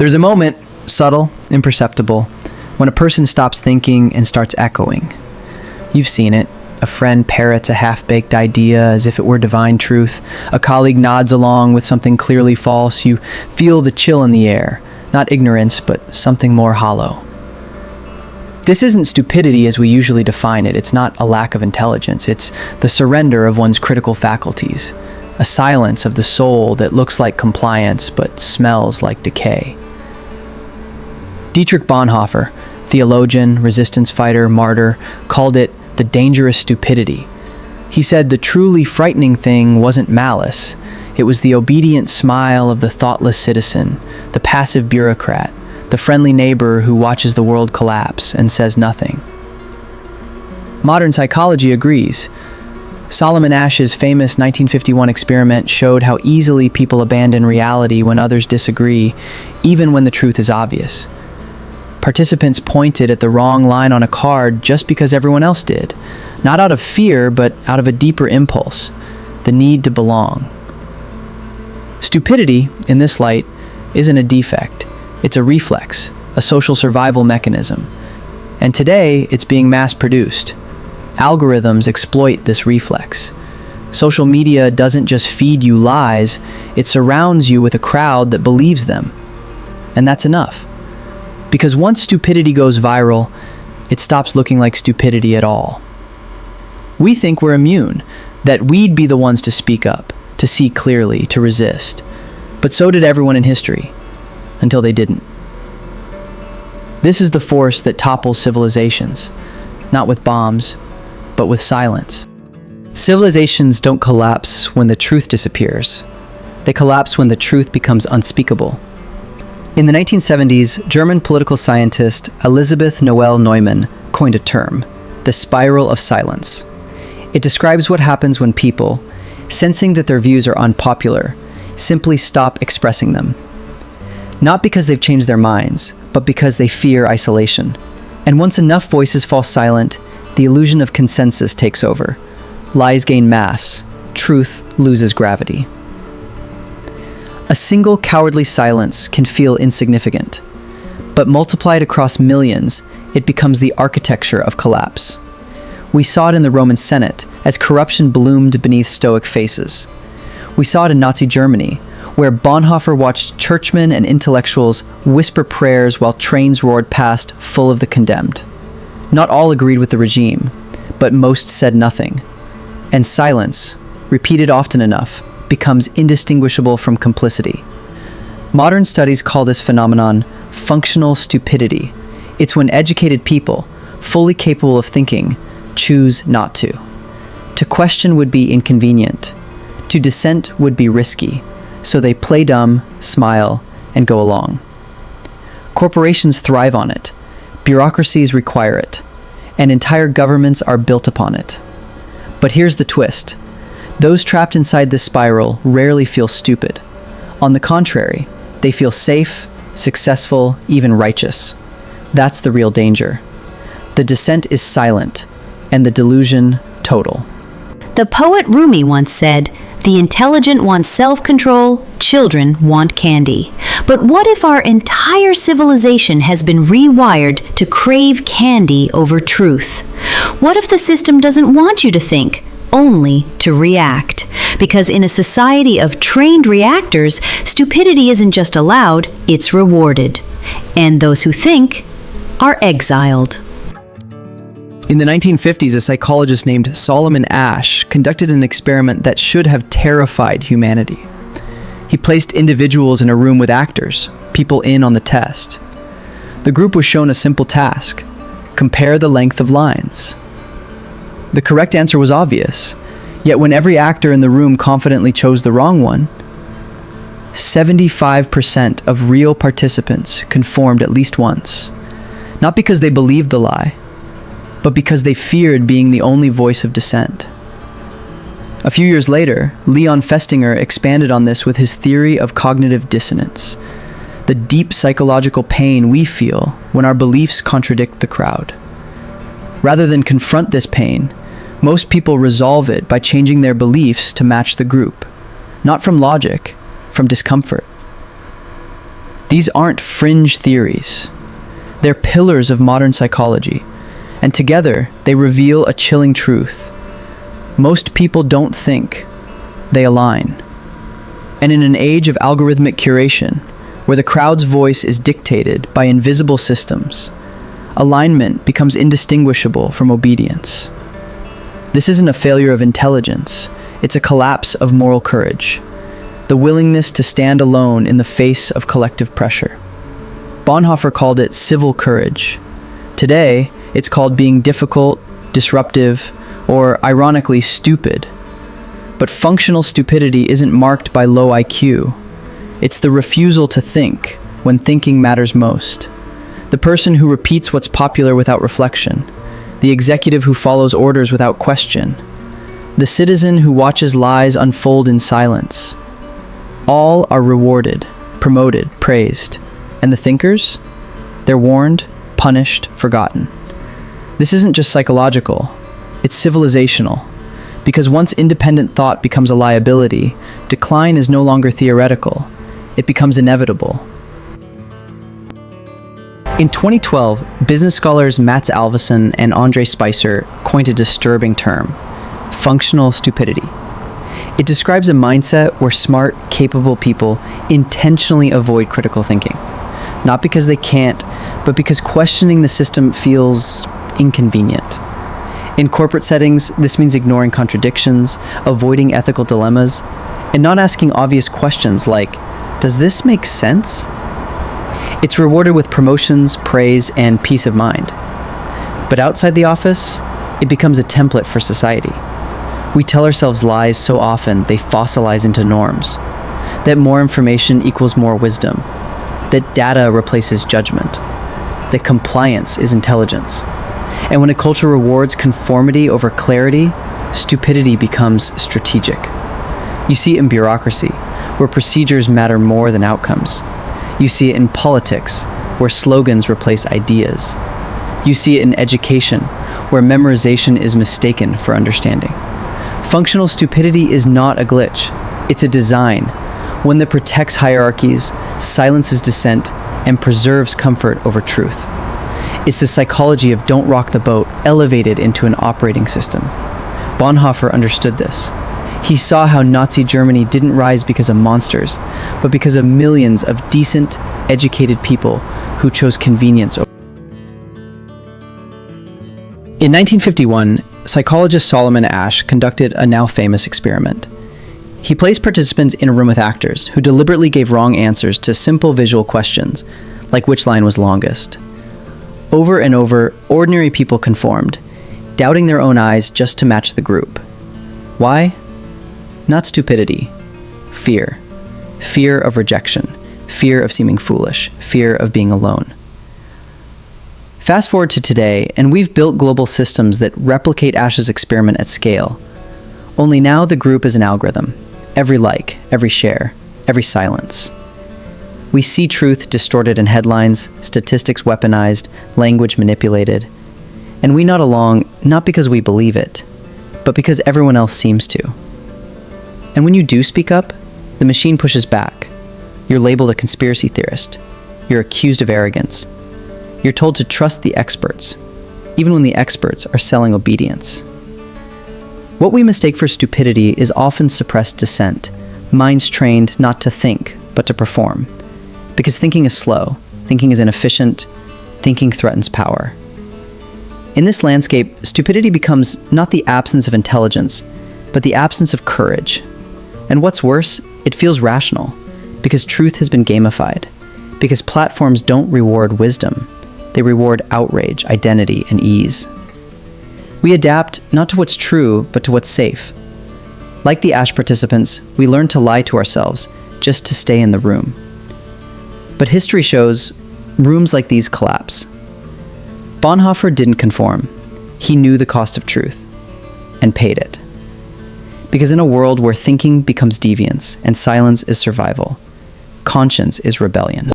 There's a moment, subtle, imperceptible, when a person stops thinking and starts echoing. You've seen it. A friend parrots a half-baked idea as if it were divine truth. A colleague nods along with something clearly false. You feel the chill in the air. Not ignorance, but something more hollow. This isn't stupidity as we usually define it. It's not a lack of intelligence. It's the surrender of one's critical faculties. A silence of the soul that looks like compliance but smells like decay. Dietrich Bonhoeffer, theologian, resistance fighter, martyr, called it the dangerous stupidity. He said the truly frightening thing wasn't malice. It was the obedient smile of the thoughtless citizen, the passive bureaucrat, the friendly neighbor who watches the world collapse and says nothing. Modern psychology agrees. Solomon Ash's famous 1951 experiment showed how easily people abandon reality when others disagree, even when the truth is obvious. Participants pointed at the wrong line on a card just because everyone else did, not out of fear, but out of a deeper impulse, the need to belong. Stupidity, in this light, isn't a defect. It's a reflex, a social survival mechanism. And today, it's being mass-produced. Algorithms exploit this reflex. Social media doesn't just feed you lies, it surrounds you with a crowd that believes them. And that's enough. Because once stupidity goes viral, it stops looking like stupidity at all. We think we're immune, that we'd be the ones to speak up, to see clearly, to resist. But so did everyone in history, until they didn't. This is the force that topples civilizations, not with bombs, but with silence. Civilizations don't collapse when the truth disappears. They collapse when the truth becomes unspeakable. In the 1970s, German political scientist Elisabeth Noelle Neumann coined a term, the spiral of silence. It describes what happens when people, sensing that their views are unpopular, simply stop expressing them. Not because they've changed their minds, but because they fear isolation. And once enough voices fall silent, the illusion of consensus takes over. Lies gain mass, truth loses gravity. A single cowardly silence can feel insignificant, but multiplied across millions, it becomes the architecture of collapse. We saw it in the Roman Senate as corruption bloomed beneath stoic faces. We saw it in Nazi Germany, where Bonhoeffer watched churchmen and intellectuals whisper prayers while trains roared past full of the condemned. Not all agreed with the regime, but most said nothing. And silence, repeated often enough, becomes indistinguishable from complicity. Modern studies call this phenomenon functional stupidity. It's when educated people, fully capable of thinking, choose not to. To question would be inconvenient. To dissent would be risky. So they play dumb, smile, and go along. Corporations thrive on it. Bureaucracies require it. And entire governments are built upon it. But here's the twist. Those trapped inside this spiral rarely feel stupid. On the contrary, they feel safe, successful, even righteous. That's the real danger. The dissent is silent, and the delusion total. The poet Rumi once said, "The intelligent want self-control, children want candy." But what if our entire civilization has been rewired to crave candy over truth? What if the system doesn't want you to think, only to react? Because in a society of trained reactors, stupidity isn't just allowed, it's rewarded. And those who think are exiled. In the 1950s, a psychologist named Solomon Asch conducted an experiment that should have terrified humanity. He placed individuals in a room with actors, people in on the test. The group was shown a simple task: compare the length of lines. The correct answer was obvious, yet when every actor in the room confidently chose the wrong one, 75% of real participants conformed at least once, not because they believed the lie, but because they feared being the only voice of dissent. A few years later, Leon Festinger expanded on this with his theory of cognitive dissonance, the deep psychological pain we feel when our beliefs contradict the crowd. Rather than confront this pain, most people resolve it by changing their beliefs to match the group, not from logic, from discomfort. These aren't fringe theories. They're pillars of modern psychology, and together they reveal a chilling truth. Most people don't think, they align. And in an age of algorithmic curation, where the crowd's voice is dictated by invisible systems, alignment becomes indistinguishable from obedience. This isn't a failure of intelligence, it's a collapse of moral courage, the willingness to stand alone in the face of collective pressure. Bonhoeffer called it civil courage. Today, it's called being difficult, disruptive, or ironically stupid. But functional stupidity isn't marked by low IQ. It's the refusal to think when thinking matters most. The person who repeats what's popular without reflection. The executive who follows orders without question. The citizen who watches lies unfold in silence. All are rewarded, promoted, praised. And the thinkers? They're warned, punished, forgotten. This isn't just psychological, it's civilizational. Because once independent thought becomes a liability, decline is no longer theoretical. It becomes inevitable. In 2012, business scholars Mats Alvesson and Andre Spicer coined a disturbing term, functional stupidity. It describes a mindset where smart, capable people intentionally avoid critical thinking. Not because they can't, but because questioning the system feels inconvenient. In corporate settings, this means ignoring contradictions, avoiding ethical dilemmas, and not asking obvious questions like, does this make sense? It's rewarded with promotions, praise, and peace of mind. But outside the office, it becomes a template for society. We tell ourselves lies so often they fossilize into norms. That more information equals more wisdom. That data replaces judgment. That compliance is intelligence. And when a culture rewards conformity over clarity, stupidity becomes strategic. You see it in bureaucracy, where procedures matter more than outcomes. You see it in politics, where slogans replace ideas. You see it in education, where memorization is mistaken for understanding. Functional stupidity is not a glitch. It's a design, one that protects hierarchies, silences dissent, and preserves comfort over truth. It's the psychology of don't rock the boat elevated into an operating system. Bonhoeffer understood this. He saw how Nazi Germany didn't rise because of monsters, but because of millions of decent, educated people who chose convenience. In 1951, psychologist Solomon Asch conducted a now famous experiment. He placed participants in a room with actors who deliberately gave wrong answers to simple visual questions, like which line was longest. Over and over, ordinary people conformed, doubting their own eyes just to match the group. Why? Not stupidity. Fear. Fear of rejection. Fear of seeming foolish. Fear of being alone. Fast forward to today, and we've built global systems that replicate Asch's experiment at scale. Only now the group is an algorithm. Every like, every share, every silence. We see truth distorted in headlines, statistics weaponized, language manipulated. And we nod along not because we believe it, but because everyone else seems to. And when you do speak up, the machine pushes back. You're labeled a conspiracy theorist. You're accused of arrogance. You're told to trust the experts, even when the experts are selling obedience. What we mistake for stupidity is often suppressed dissent, minds trained not to think, but to perform. Because thinking is slow, thinking is inefficient, thinking threatens power. In this landscape, stupidity becomes not the absence of intelligence, but the absence of courage. And what's worse, it feels rational, because truth has been gamified, because platforms don't reward wisdom, they reward outrage, identity, and ease. We adapt not to what's true, but to what's safe. Like the Asch participants, we learn to lie to ourselves just to stay in the room. But history shows rooms like these collapse. Bonhoeffer didn't conform. He knew the cost of truth and paid it. Because in a world where thinking becomes deviance and silence is survival, conscience is rebellion.